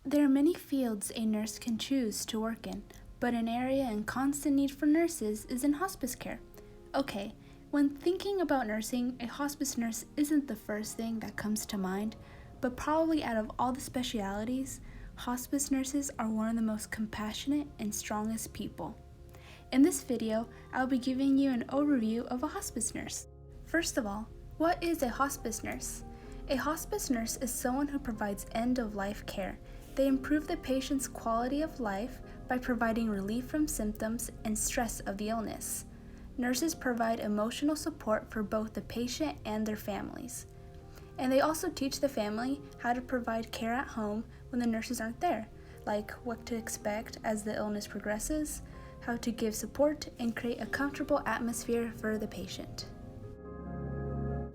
There are many fields a nurse can choose to work in, but an area in constant need for nurses is in hospice care. Okay, when thinking about nursing, a hospice nurse isn't the first thing that comes to mind, but probably out of all the specialities, hospice nurses are one of the most compassionate and strongest people. In this video, I'll be giving you an overview of a hospice nurse. First of all, what is a hospice nurse? A hospice nurse is someone who provides end-of-life care. They improve the patient's quality of life by providing relief from symptoms and stress of the illness. Nurses provide emotional support for both the patient and their families. And they also teach the family how to provide care at home when the nurses aren't there, like what to expect as the illness progresses, how to give support, and create a comfortable atmosphere for the patient.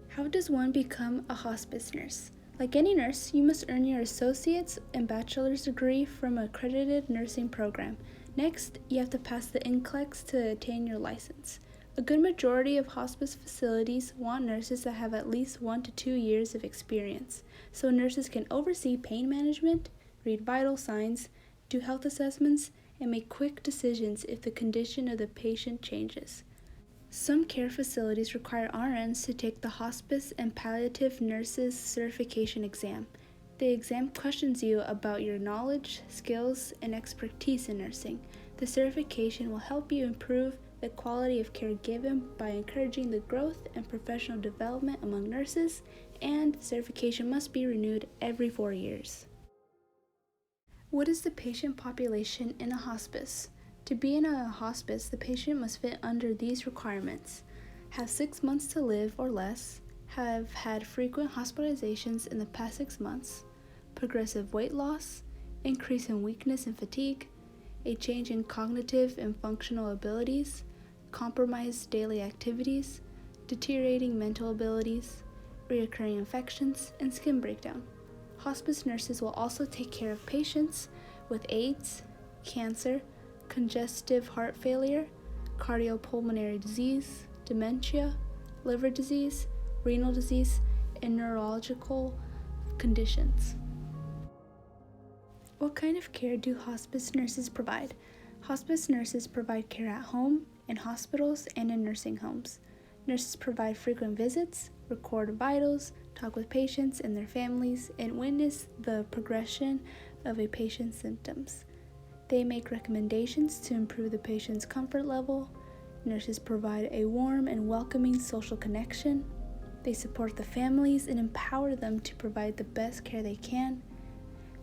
How does one become a hospice nurse? Like any nurse, you must earn your associate's and bachelor's degree from an accredited nursing program. Next, you have to pass the NCLEX to attain your license. A good majority of hospice facilities want nurses that have at least 1 to 2 years of experience, so nurses can oversee pain management, read vital signs, do health assessments, and make quick decisions if the condition of the patient changes. Some care facilities require RNs to take the Hospice and Palliative Nurses Certification exam. The exam questions you about your knowledge, skills, and expertise in nursing. The certification will help you improve the quality of care given by encouraging the growth and professional development among nurses, and the certification must be renewed every 4 years. What is the patient population in a hospice? To be in a hospice, the patient must fit under these requirements: have 6 months to live or less, have had frequent hospitalizations in the past 6 months, progressive weight loss, increase in weakness and fatigue, a change in cognitive and functional abilities, compromised daily activities, deteriorating mental abilities, recurring infections, and skin breakdown. Hospice nurses will also take care of patients with AIDS, cancer, congestive heart failure, cardiopulmonary disease, dementia, liver disease, renal disease, and neurological conditions. What kind of care do hospice nurses provide? Hospice nurses provide care at home, in hospitals, and in nursing homes. Nurses provide frequent visits, record vitals, talk with patients and their families, and witness the progression of a patient's symptoms. They make recommendations to improve the patient's comfort level. Nurses provide a warm and welcoming social connection. They support the families and empower them to provide the best care they can.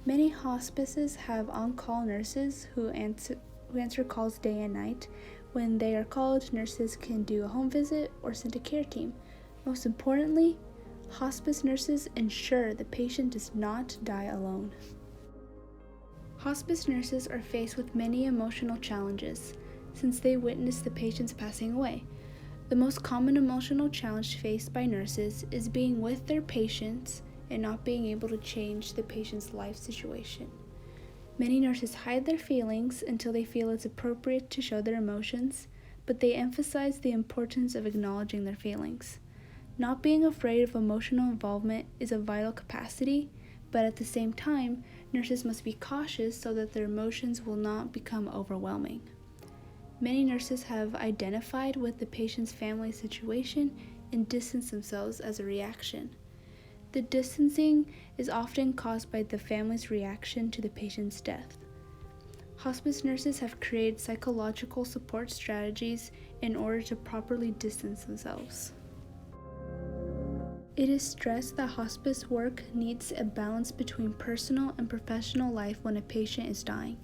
Many hospices have on-call nurses who answer calls day and night. When they are called, nurses can do a home visit or send a care team. Most importantly, hospice nurses ensure the patient does not die alone. Hospice nurses are faced with many emotional challenges since they witness the patients passing away. The most common emotional challenge faced by nurses is being with their patients and not being able to change the patient's life situation. Many nurses hide their feelings until they feel it's appropriate to show their emotions, but they emphasize the importance of acknowledging their feelings. Not being afraid of emotional involvement is a vital capacity, but at the same time, nurses must be cautious so that their emotions will not become overwhelming. Many nurses have identified with the patient's family situation and distance themselves as a reaction. The distancing is often caused by the family's reaction to the patient's death. Hospice nurses have created psychological support strategies in order to properly distance themselves. It is stressed that hospice work needs a balance between personal and professional life when a patient is dying.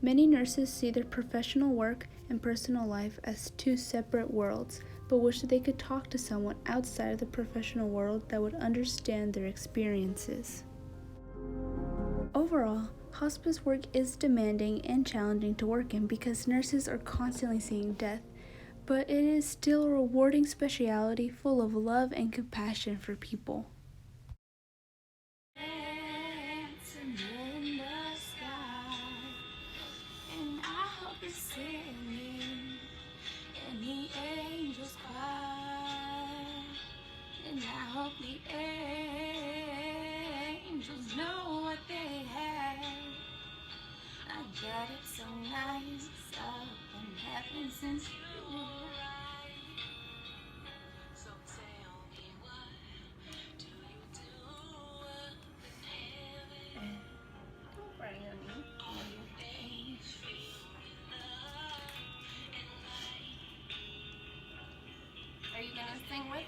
Many nurses see their professional work and personal life as two separate worlds, but wish that they could talk to someone outside of the professional world that would understand their experiences. Overall, hospice work is demanding and challenging to work in because nurses are constantly seeing death, but it is still a rewarding specialty full of love and compassion for people. hope the angels know what they have got it so nice. I've been happy since you were. Don't cry, honey. Are you gonna sing with her?